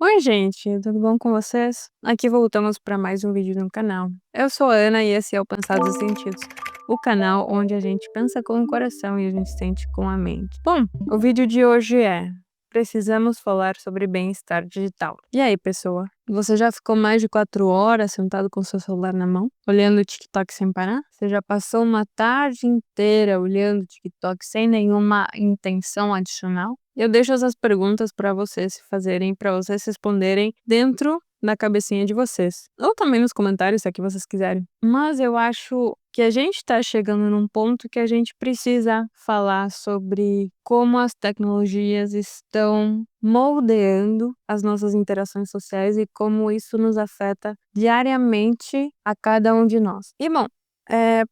Oi, gente, tudo bom com vocês? Aqui voltamos para mais um vídeo no canal. Eu sou a Ana e esse é o Pensados e Sentidos, o canal onde a gente pensa com o coração e a gente sente com a mente. Bom, o vídeo de hoje é: precisamos falar sobre bem-estar digital. E aí, pessoa? Você já ficou mais de 4 horas sentado com seu celular na mão, olhando o TikTok sem parar? Você já passou uma tarde inteira olhando o TikTok sem nenhuma intenção adicional? Eu deixo essas perguntas para vocês se fazerem, para vocês responderem dentro da cabecinha de vocês. Ou também nos comentários, se é que vocês quiserem. Mas eu acho que a gente está chegando num ponto que a gente precisa falar sobre como as tecnologias estão moldeando as nossas interações sociais e como isso nos afeta diariamente a cada um de nós. E bom,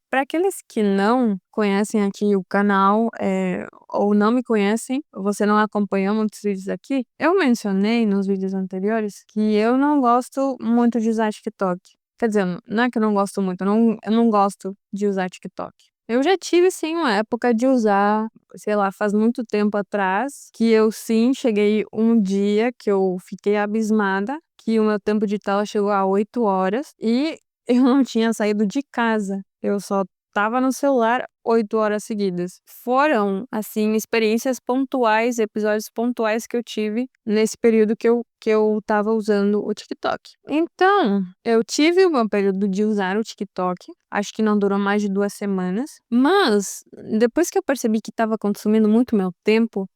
para aqueles que não conhecem aqui o canal, ou não me conhecem, você não acompanhou muitos vídeos aqui, eu mencionei nos vídeos anteriores que eu não gosto muito de usar TikTok. Quer dizer, não é que eu não gosto muito, eu não gosto de usar TikTok. Eu já tive sim uma época de usar, sei lá, faz muito tempo atrás, que eu sim cheguei um dia que eu fiquei abismada, que o meu tempo de tela chegou a 8 horas e eu não tinha saído de casa. Eu só estava no celular 8 horas seguidas. Foram, assim, experiências pontuais, episódios pontuais que eu tive nesse período que eu estava usando o TikTok. Então, eu tive o meu período de usar o TikTok, acho que não durou mais de 2 semanas, mas depois que eu percebi que estava consumindo muito meu tempo,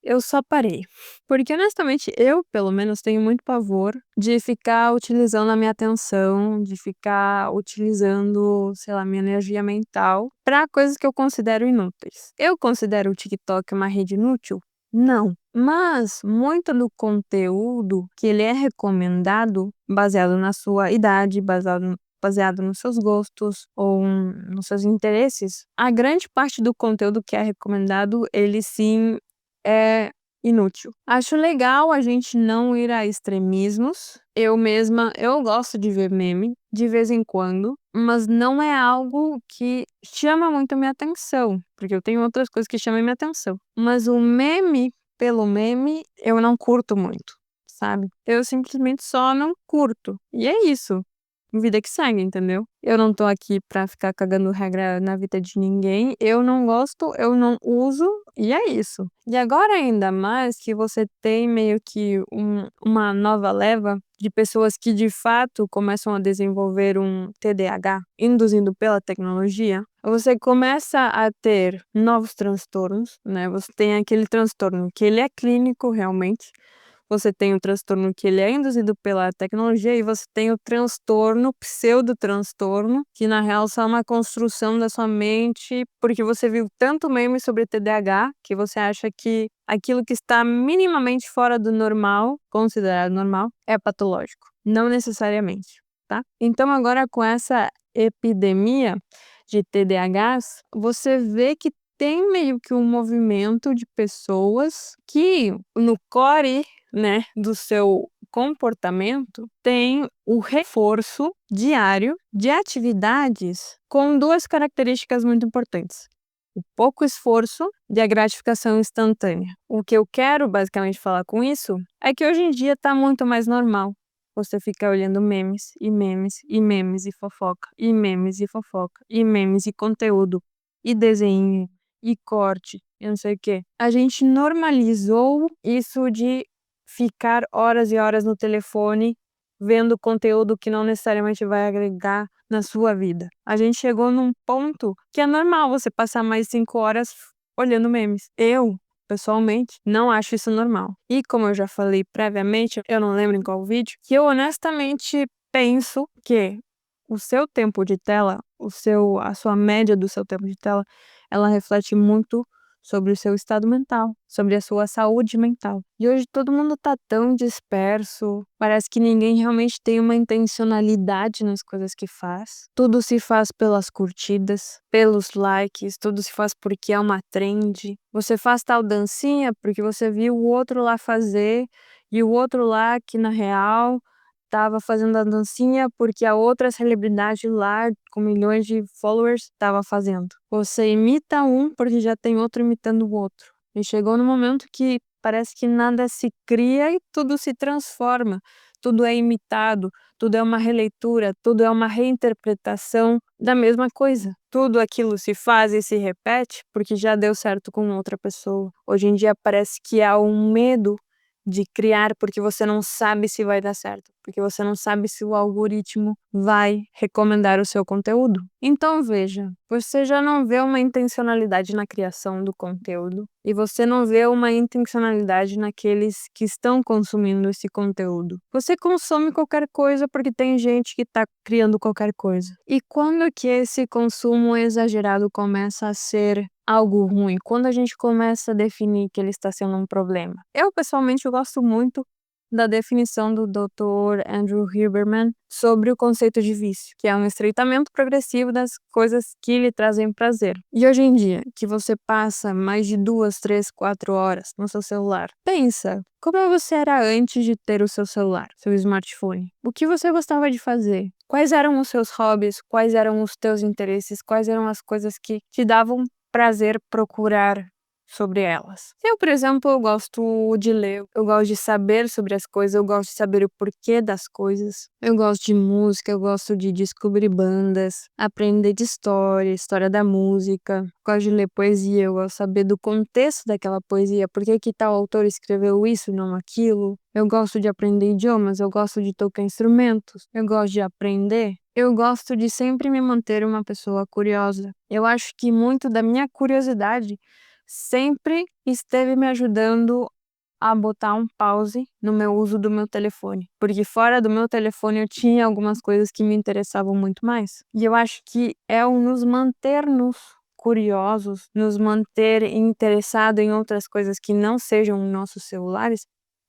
eu só parei. Porque honestamente, eu pelo menos tenho muito pavor de ficar utilizando a minha atenção, de ficar utilizando, sei lá, minha energia mental para coisas que eu considero inúteis. Eu considero o TikTok uma rede inútil? Não. Mas muito do conteúdo que ele é recomendado, baseado na sua idade, baseado nos seus gostos ou nos seus interesses, a grande parte do conteúdo que é recomendado, ele sim é inútil. Acho legal a gente não ir a extremismos. Eu mesma, eu gosto de ver meme de vez em quando, mas não é algo que chama muito a minha atenção, porque eu tenho outras coisas que chamam minha atenção. Mas o meme, pelo meme, eu não curto muito, sabe? Eu simplesmente só não curto. E é isso. Vida que segue, entendeu? Eu não tô aqui pra ficar cagando regra na vida de ninguém. Eu não gosto, eu não uso, e é isso. E agora, ainda mais que você tem meio que uma nova leva de pessoas que de fato começam a desenvolver um TDAH, induzindo pela tecnologia, você começa a ter novos transtornos, né? Você tem aquele transtorno que ele é clínico realmente. Você tem o transtorno que ele é induzido pela tecnologia e você tem o transtorno, pseudo-transtorno, que na real só é uma construção da sua mente, porque você viu tanto meme sobre TDAH que você acha que aquilo que está minimamente fora do normal, considerado normal, é patológico. Não necessariamente, tá? Então agora com essa epidemia de TDAHs, você vê que tem meio que um movimento de pessoas que no core, né, do seu comportamento tem o reforço diário de atividades com 2 características muito importantes: o pouco esforço e a gratificação instantânea. O que eu quero basicamente falar com isso é que hoje em dia tá muito mais normal você ficar olhando memes, e memes, e memes, e fofoca, e memes, e fofoca, e memes, e conteúdo, e desenho, e corte, e não sei o quê. A gente normalizou isso de ficar horas e horas no telefone vendo conteúdo que não necessariamente vai agregar na sua vida. A gente chegou num ponto que é normal você passar mais 5 horas olhando memes. Eu, pessoalmente, não acho isso normal. E como eu já falei previamente, eu não lembro em qual vídeo, que eu honestamente penso que o seu tempo de tela, a sua média do seu tempo de tela, ela reflete muito sobre o seu estado mental, sobre a sua saúde mental. E hoje todo mundo tá tão disperso, parece que ninguém realmente tem uma intencionalidade nas coisas que faz. Tudo se faz pelas curtidas, pelos likes, tudo se faz porque é uma trend. Você faz tal dancinha porque você viu o outro lá fazer e o outro lá que na real estava fazendo a dancinha porque a outra celebridade lá com milhões de followers estava fazendo. Você imita um porque já tem outro imitando o outro. E chegou no momento que parece que nada se cria e tudo se transforma, tudo é imitado, tudo é uma releitura, tudo é uma reinterpretação da mesma coisa. Tudo aquilo se faz e se repete porque já deu certo com outra pessoa. Hoje em dia parece que há um medo de criar porque você não sabe se vai dar certo, porque você não sabe se o algoritmo vai recomendar o seu conteúdo. Então veja, você já não vê uma intencionalidade na criação do conteúdo e você não vê uma intencionalidade naqueles que estão consumindo esse conteúdo. Você consome qualquer coisa porque tem gente que está criando qualquer coisa. E quando que esse consumo exagerado começa a ser algo ruim? Quando a gente começa a definir que ele está sendo um problema. Eu, pessoalmente, gosto muito da definição do Dr. Andrew Huberman sobre o conceito de vício, que é um estreitamento progressivo das coisas que lhe trazem prazer. E hoje em dia, que você passa mais de 2, 3, 4 horas no seu celular, pensa, como você era antes de ter o seu celular, seu smartphone? O que você gostava de fazer? Quais eram os seus hobbies? Quais eram os teus interesses? Quais eram as coisas que te davam prazer procurar sobre elas? Eu, por exemplo, eu gosto de ler, eu gosto de saber sobre as coisas, eu gosto de saber o porquê das coisas. Eu gosto de música, eu gosto de descobrir bandas, aprender de história da música. Eu gosto de ler poesia, eu gosto de saber do contexto daquela poesia, por que que tal autor escreveu isso, não aquilo. Eu gosto de aprender idiomas, eu gosto de tocar instrumentos, eu gosto de aprender. Eu gosto de sempre me manter uma pessoa curiosa. Eu acho que muito da minha curiosidade sempre esteve me ajudando a botar um pause no meu uso do meu telefone. Porque fora do meu telefone eu tinha algumas coisas que me interessavam muito mais. E eu acho que é o nos manter-nos curiosos, nos manter interessados em outras coisas que não sejam nossos celulares,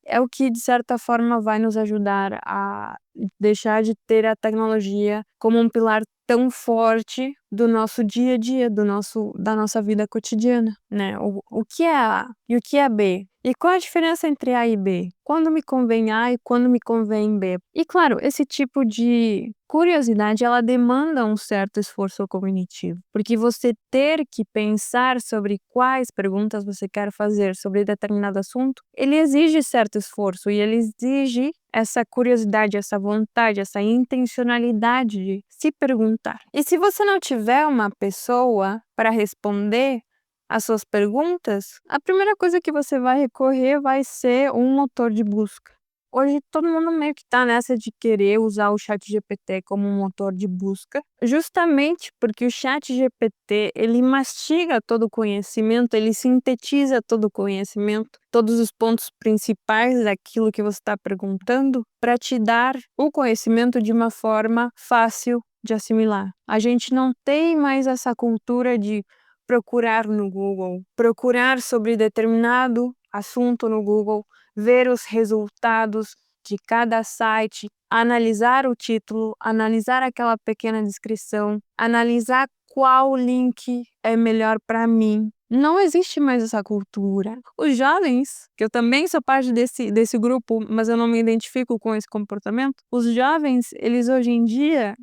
é o que, de certa forma, vai nos ajudar a deixar de ter a tecnologia como um pilar tão forte do nosso dia a dia, da nossa vida cotidiana, né? O que é A e o que é B? E qual a diferença entre A e B? Quando me convém A e quando me convém B? E claro, esse tipo de curiosidade, ela demanda um certo esforço cognitivo, porque você ter que pensar sobre quais perguntas você quer fazer sobre determinado assunto, ele exige certo esforço e ele exige essa curiosidade, essa vontade, essa intencionalidade de se perguntar. E se você não tiver uma pessoa para responder as suas perguntas, a primeira coisa que você vai recorrer vai ser um motor de busca. Hoje todo mundo meio que tá nessa de querer usar o ChatGPT como um motor de busca, justamente porque o ChatGPT, ele mastiga todo o conhecimento, ele sintetiza todo o conhecimento, todos os pontos principais daquilo que você está perguntando, para te dar o conhecimento de uma forma fácil de assimilar. A gente não tem mais essa cultura de procurar no Google, procurar sobre determinado assunto no Google, ver os resultados de cada site, analisar o título, analisar aquela pequena descrição, analisar qual link é melhor para mim. Não existe mais essa cultura. Os jovens, que eu também sou parte desse grupo, mas eu não me identifico com esse comportamento, os jovens, eles hoje em dia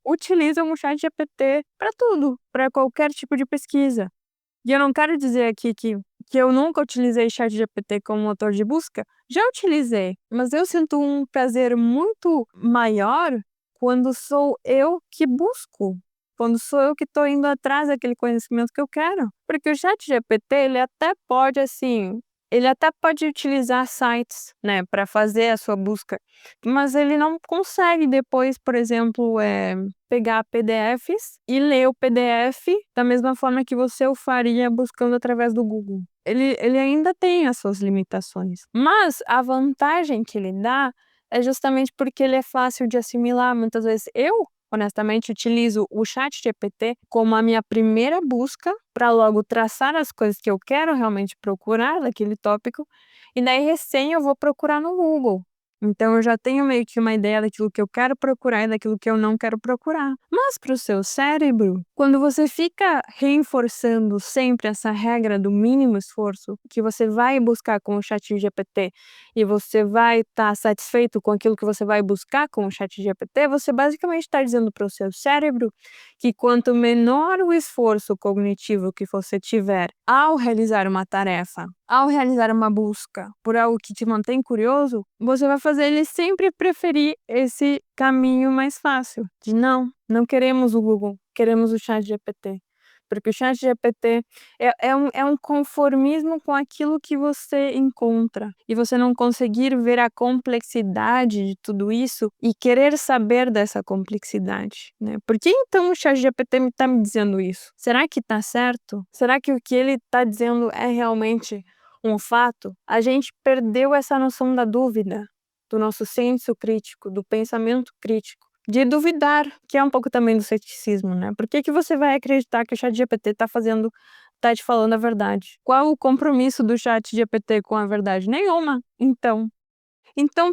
utilizam o ChatGPT para tudo, para qualquer tipo de pesquisa. E eu não quero dizer aqui que eu nunca utilizei ChatGPT como motor de busca. Já utilizei, mas eu sinto um prazer muito maior quando sou eu que busco, quando sou eu que estou indo atrás daquele conhecimento que eu quero. Porque o ChatGPT, ele até pode utilizar sites, né, para fazer a sua busca, mas ele não consegue depois, por exemplo, pegar PDFs e ler o PDF da mesma forma que você o faria buscando através do Google. Ele ainda tem as suas limitações, mas a vantagem que ele dá é justamente porque ele é fácil de assimilar. Muitas vezes eu, honestamente, utilizo o ChatGPT como a minha primeira busca para logo traçar as coisas que eu quero realmente procurar daquele tópico, e daí recém eu vou procurar no Google. Então eu já tenho meio que uma ideia daquilo que eu quero procurar e daquilo que eu não quero procurar. Mas para o seu cérebro, quando você fica reforçando sempre essa regra do mínimo esforço, que você vai buscar com o ChatGPT e você vai estar satisfeito com aquilo que você vai buscar com o ChatGPT, você basicamente está dizendo para o seu cérebro que quanto menor o esforço cognitivo que você tiver ao realizar uma tarefa, ao realizar uma busca por algo que te mantém curioso, você vai fazer ele sempre preferir esse caminho mais fácil, de não queremos o Google, queremos o ChatGPT. Porque o ChatGPT é um conformismo com aquilo que você encontra, e você não conseguir ver a complexidade de tudo isso e querer saber dessa complexidade, né. Por que então o ChatGPT tá me dizendo isso? Será que tá certo? Será que o que ele tá dizendo é realmente um fato? A gente perdeu essa noção da dúvida, do nosso senso crítico, do pensamento crítico, de duvidar, que é um pouco também do ceticismo, né. Por que que você vai acreditar que o ChatGPT tá te falando a verdade? Qual o compromisso do ChatGPT com a verdade? Nenhuma. Então,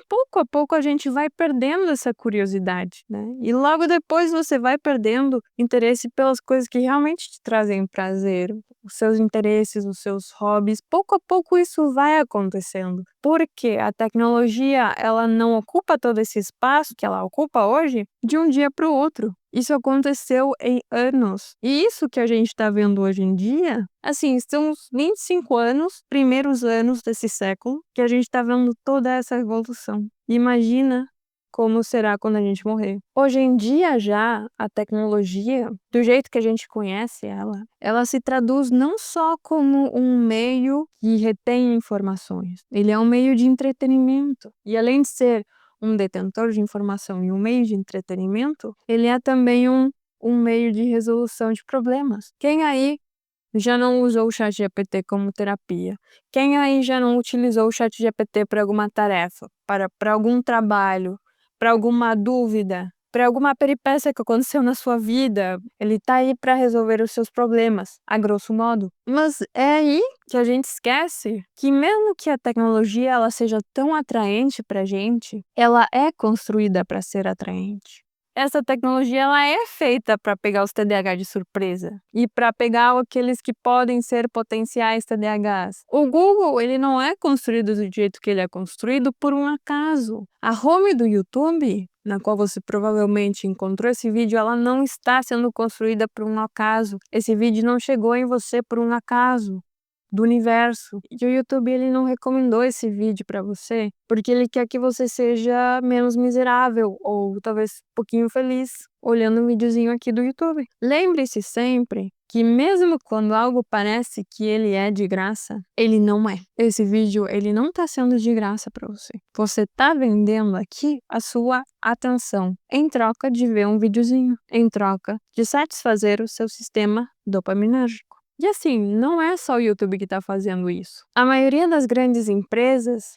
pouco a pouco a gente vai perdendo essa curiosidade, né, e logo depois você vai perdendo interesse pelas coisas que realmente te trazem prazer, os seus interesses, os seus hobbies, pouco a pouco isso vai acontecendo. Porque a tecnologia, ela não ocupa todo esse espaço que ela ocupa hoje de um dia para o outro. Isso aconteceu em anos. E isso que a gente está vendo hoje em dia, assim, são os 25 anos, primeiros anos desse século, que a gente está vendo toda essa evolução. Imagina como será quando a gente morrer. Hoje em dia já, a tecnologia, do jeito que a gente conhece ela se traduz não só como um meio que retém informações, ele é um meio de entretenimento. E além de ser um detentor de informação e um meio de entretenimento, ele é também um meio de resolução de problemas. Quem aí já não usou o ChatGPT como terapia? Quem aí já não utilizou o ChatGPT para alguma tarefa, para algum trabalho, para alguma dúvida, para alguma peripécia que aconteceu na sua vida? Ele tá aí para resolver os seus problemas, a grosso modo. Mas é aí que a gente esquece que mesmo que a tecnologia ela seja tão atraente pra gente, ela é construída para ser atraente. Essa tecnologia ela é feita para pegar os TDAH de surpresa e para pegar aqueles que podem ser potenciais TDAHs. O Google, ele não é construído do jeito que ele é construído por um acaso. A home do YouTube, na qual você provavelmente encontrou esse vídeo, ela não está sendo construída por um acaso. Esse vídeo não chegou em você por um acaso do universo. E o YouTube ele não recomendou esse vídeo para você porque ele quer que você seja menos miserável ou talvez um pouquinho feliz olhando um videozinho aqui do YouTube. Lembre-se sempre que mesmo quando algo parece que ele é de graça, ele não é. Esse vídeo ele não está sendo de graça para você. Você está vendendo aqui a sua atenção em troca de ver um videozinho, em troca de satisfazer o seu sistema dopaminérgico. E assim, não é só o YouTube que está fazendo isso. A maioria das grandes empresas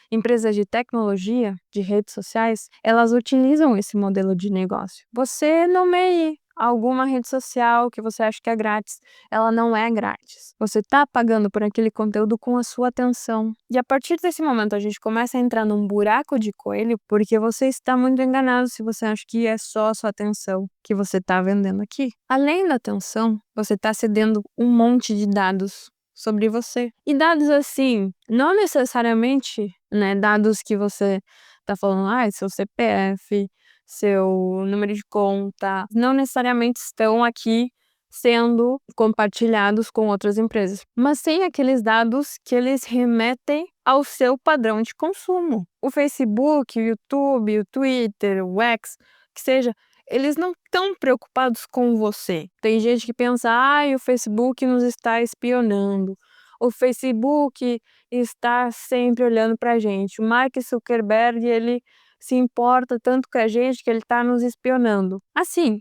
de tecnologia, de redes sociais, elas utilizam esse modelo de negócio. Você nomeie alguma rede social que você acha que é grátis, ela não é grátis. Você está pagando por aquele conteúdo com a sua atenção. E a partir desse momento a gente começa a entrar num buraco de coelho, porque você está muito enganado se você acha que é só a sua atenção que você está vendendo aqui. Além da atenção, você está cedendo um monte de dados sobre você. E dados assim, não necessariamente, né, dados que você está falando, seu CPF, seu número de conta, não necessariamente estão aqui sendo compartilhados com outras empresas, mas sim aqueles dados que eles remetem ao seu padrão de consumo. O Facebook, o YouTube, o Twitter, o X, que seja, eles não estão preocupados com você. Tem gente que pensa, o Facebook nos está espionando, o Facebook está sempre olhando pra gente, o Mark Zuckerberg, ele se importa tanto com a gente que ele está nos espionando. Assim,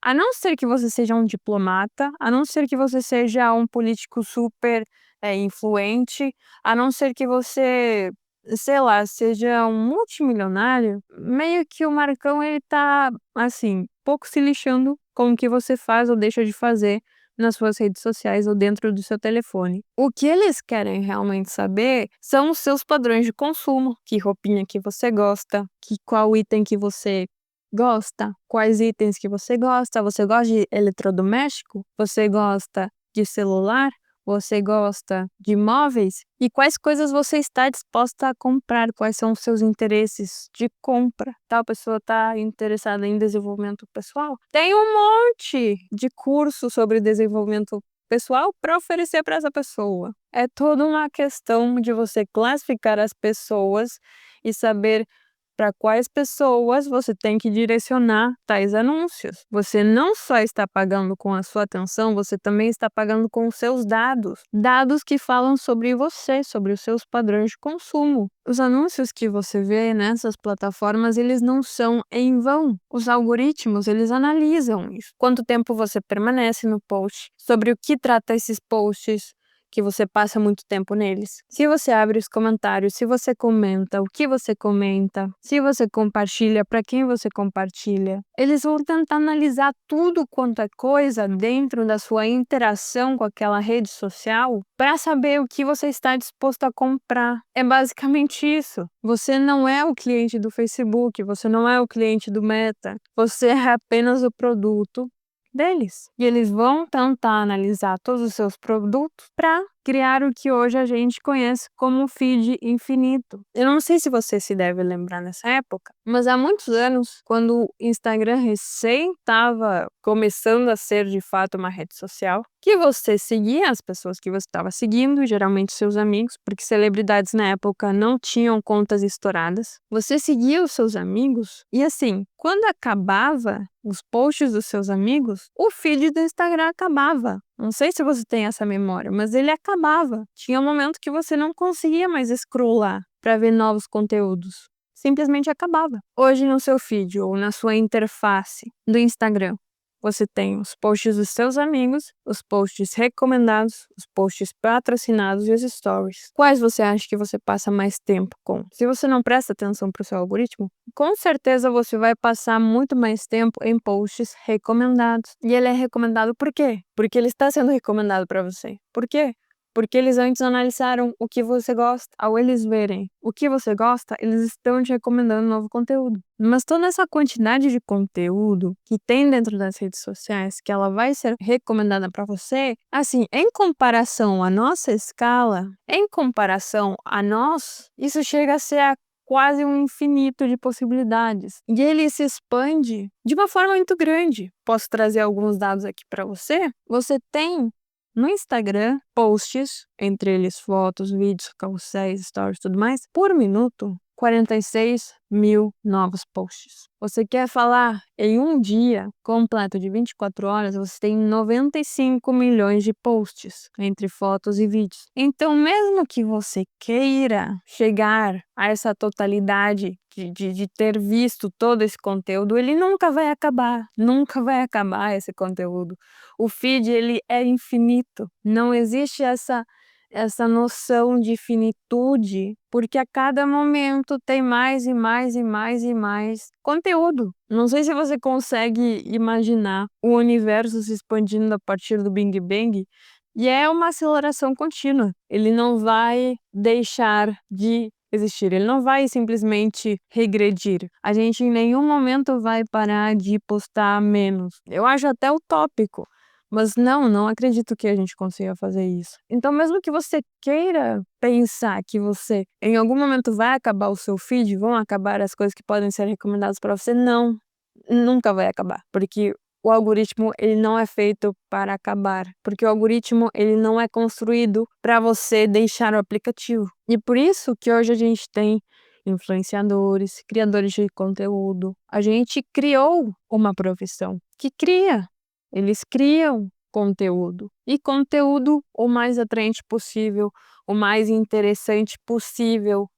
a não ser que você seja um diplomata, a não ser que você seja um político super influente, a não ser que você, sei lá, seja um multimilionário, meio que o Marcão ele tá, assim, pouco se lixando com o que você faz ou deixa de fazer nas suas redes sociais ou dentro do seu telefone. O que eles querem realmente saber são os seus padrões de consumo, que roupinha que você gosta, qual item que você gosta, quais itens que você gosta de eletrodoméstico, você gosta de celular, você gosta de móveis e quais coisas você está disposta a comprar, quais são os seus interesses de compra. Tal pessoa está interessada em desenvolvimento pessoal? Tem um monte de curso sobre desenvolvimento pessoal para oferecer para essa pessoa. É toda uma questão de você classificar as pessoas e saber para quais pessoas você tem que direcionar tais anúncios. Você não só está pagando com a sua atenção, você também está pagando com os seus dados. Dados que falam sobre você, sobre os seus padrões de consumo. Os anúncios que você vê nessas plataformas, eles não são em vão. Os algoritmos, eles analisam isso. Quanto tempo você permanece no post, sobre o que trata esses posts, que você passa muito tempo neles. Se você abre os comentários, se você comenta, o que você comenta, se você compartilha, para quem você compartilha. Eles vão tentar analisar tudo quanto é coisa dentro da sua interação com aquela rede social para saber o que você está disposto a comprar. É basicamente isso. Você não é o cliente do Facebook, você não é o cliente do Meta, você é apenas o produto deles. E eles vão tentar analisar todos os seus produtos para criar o que hoje a gente conhece como feed infinito. Eu não sei se você se deve lembrar nessa época, mas há muitos anos, quando o Instagram recém estava começando a ser de fato uma rede social, que você seguia as pessoas que você estava seguindo, geralmente seus amigos, porque celebridades na época não tinham contas estouradas. Você seguia os seus amigos e assim, quando acabava os posts dos seus amigos, o feed do Instagram acabava. Não sei se você tem essa memória, mas ele acabava. Tinha um momento que você não conseguia mais scrollar para ver novos conteúdos. Simplesmente acabava. Hoje no seu feed ou na sua interface do Instagram, você tem os posts dos seus amigos, os posts recomendados, os posts patrocinados e os stories. Quais você acha que você passa mais tempo com? Se você não presta atenção para o seu algoritmo, com certeza você vai passar muito mais tempo em posts recomendados. E ele é recomendado por quê? Porque ele está sendo recomendado para você. Por quê? Porque eles antes analisaram o que você gosta. Ao eles verem o que você gosta, eles estão te recomendando novo conteúdo. Mas toda essa quantidade de conteúdo que tem dentro das redes sociais, que ela vai ser recomendada para você, assim, em comparação à nossa escala, em comparação a nós, isso chega a ser quase um infinito de possibilidades. E ele se expande de uma forma muito grande. Posso trazer alguns dados aqui para você? Você tem no Instagram, posts, entre eles fotos, vídeos, carrosséis, stories e tudo mais, por minuto, 46 mil novos posts. Você quer falar em um dia completo de 24 horas, você tem 95 milhões de posts entre fotos e vídeos. Então, mesmo que você queira chegar a essa totalidade de ter visto todo esse conteúdo, ele nunca vai acabar. Nunca vai acabar esse conteúdo. O feed, ele é infinito. Não existe essa noção de finitude, porque a cada momento tem mais e mais e mais e mais conteúdo. Não sei se você consegue imaginar o universo se expandindo a partir do Big Bang, e é uma aceleração contínua. Ele não vai deixar de existir, ele não vai simplesmente regredir. A gente em nenhum momento vai parar de postar menos. Eu acho até utópico. Mas não acredito que a gente consiga fazer isso. Então, mesmo que você queira pensar que você, em algum momento, vai acabar o seu feed, vão acabar as coisas que podem ser recomendadas para você, não, nunca vai acabar. Porque o algoritmo, ele não é feito para acabar. Porque o algoritmo, ele não é construído para você deixar o aplicativo. E por isso que hoje a gente tem influenciadores, criadores de conteúdo. A gente criou uma profissão que cria. Eles criam conteúdo. E conteúdo o mais atraente possível, o mais interessante possível,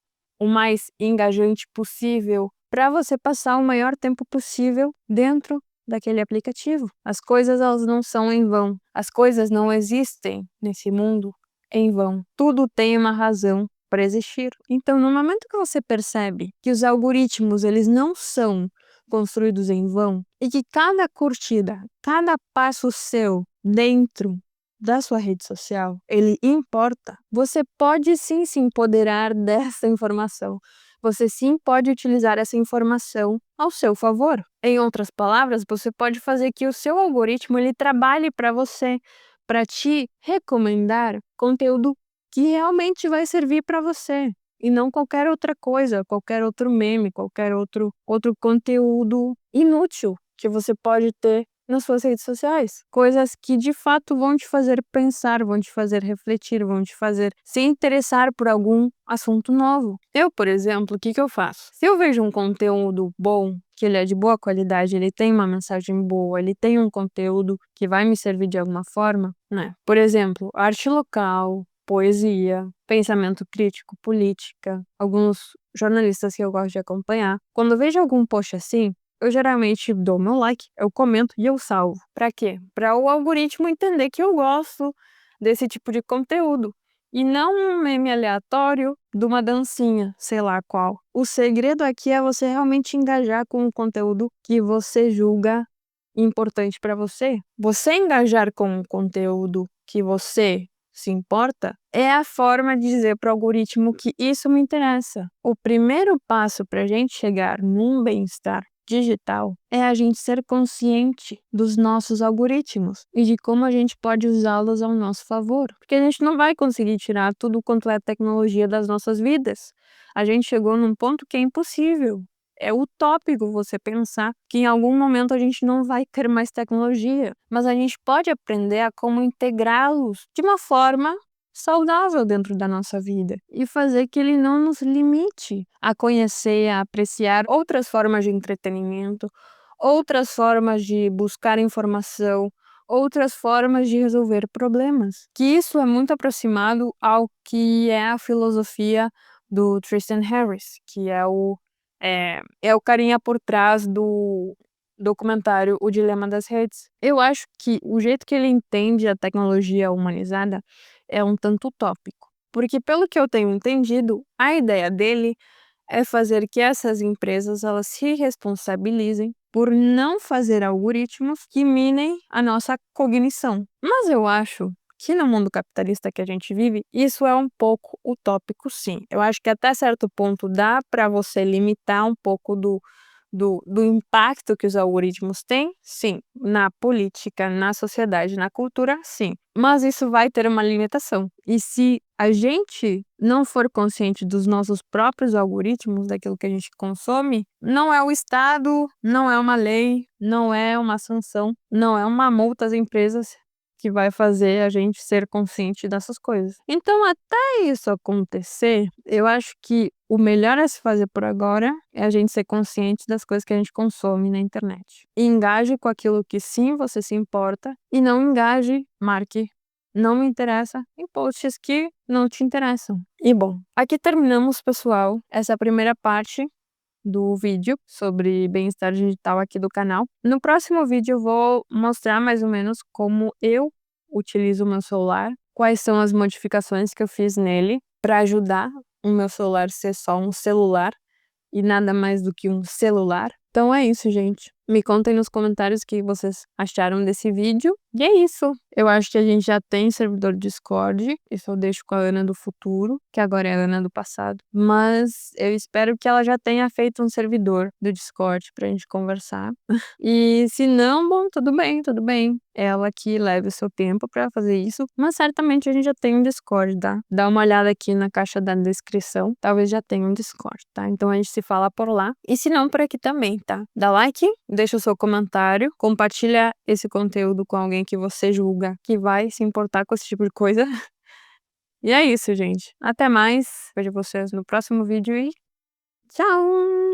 o mais engajante possível, para você passar o maior tempo possível dentro daquele aplicativo. As coisas, elas não são em vão. As coisas não existem nesse mundo em vão. Tudo tem uma razão para existir. Então, no momento que você percebe que os algoritmos, eles não são construídos em vão e que cada curtida, cada passo seu dentro da sua rede social, ele importa, você pode sim se empoderar dessa informação. Você sim pode utilizar essa informação ao seu favor. Em outras palavras, você pode fazer que o seu algoritmo ele trabalhe para você, para te recomendar conteúdo que realmente vai servir para você. E não qualquer outra coisa, qualquer outro meme, qualquer outro conteúdo inútil que você pode ter nas suas redes sociais. Coisas que de fato vão te fazer pensar, vão te fazer refletir, vão te fazer se interessar por algum assunto novo. Eu, por exemplo, o que eu faço? Se eu vejo um conteúdo bom, que ele é de boa qualidade, ele tem uma mensagem boa, ele tem um conteúdo que vai me servir de alguma forma, né? Por exemplo, arte local, poesia, pensamento crítico, política, alguns jornalistas que eu gosto de acompanhar. Quando eu vejo algum post assim, eu geralmente dou meu like, eu comento e eu salvo. Pra quê? Pra o algoritmo entender que eu gosto desse tipo de conteúdo. E não um meme aleatório de uma dancinha, sei lá qual. O segredo aqui é você realmente engajar com o conteúdo que você julga importante pra você. Você engajar com o conteúdo que você se importa é a forma de dizer para o algoritmo que isso me interessa. O primeiro passo para a gente chegar num bem-estar digital é a gente ser consciente dos nossos algoritmos e de como a gente pode usá-los ao nosso favor. Porque a gente não vai conseguir tirar tudo quanto é tecnologia das nossas vidas. A gente chegou num ponto que é impossível. É utópico você pensar que em algum momento a gente não vai ter mais tecnologia, mas a gente pode aprender a como integrá-los de uma forma saudável dentro da nossa vida e fazer que ele não nos limite a conhecer, a apreciar outras formas de entretenimento, outras formas de buscar informação, outras formas de resolver problemas. Que isso é muito aproximado ao que é a filosofia do Tristan Harris, que é o carinha por trás do documentário O Dilema das Redes. Eu acho que o jeito que ele entende a tecnologia humanizada é um tanto utópico. Porque, pelo que eu tenho entendido, a ideia dele é fazer que essas empresas elas se responsabilizem por não fazer algoritmos que minem a nossa cognição. Mas eu acho que no mundo capitalista que a gente vive, isso é um pouco utópico, sim. Eu acho que até certo ponto dá para você limitar um pouco do impacto que os algoritmos têm, sim. Na política, na sociedade, na cultura, sim. Mas isso vai ter uma limitação. E se a gente não for consciente dos nossos próprios algoritmos, daquilo que a gente consome, não é o Estado, não é uma lei, não é uma sanção, não é uma multa às empresas que vai fazer a gente ser consciente dessas coisas. Então, até isso acontecer, eu acho que o melhor a se fazer por agora é a gente ser consciente das coisas que a gente consome na internet. E engaje com aquilo que sim você se importa e não engaje, marque não me interessa em posts que não te interessam. E bom, aqui terminamos, pessoal, essa primeira parte do vídeo sobre bem-estar digital aqui do canal. No próximo vídeo eu vou mostrar mais ou menos como eu utilizo o meu celular, quais são as modificações que eu fiz nele para ajudar o meu celular ser só um celular e nada mais do que um celular. Então é isso, gente. Me contem nos comentários o que vocês acharam desse vídeo. E é isso. Eu acho que a gente já tem servidor Discord. Isso eu deixo com a Ana do futuro, que agora é a Ana do passado. Mas eu espero que ela já tenha feito um servidor do Discord pra gente conversar. E se não, bom, tudo bem, tudo bem. Ela que leve o seu tempo pra fazer isso. Mas certamente a gente já tem um Discord, tá? Dá uma olhada aqui na caixa da descrição. Talvez já tenha um Discord, tá? Então a gente se fala por lá. E se não, por aqui também, tá? Dá like, deixa o seu comentário, compartilha esse conteúdo com alguém que você julga que vai se importar com esse tipo de coisa. E é isso, gente. Até mais. Vejo vocês no próximo vídeo e tchau!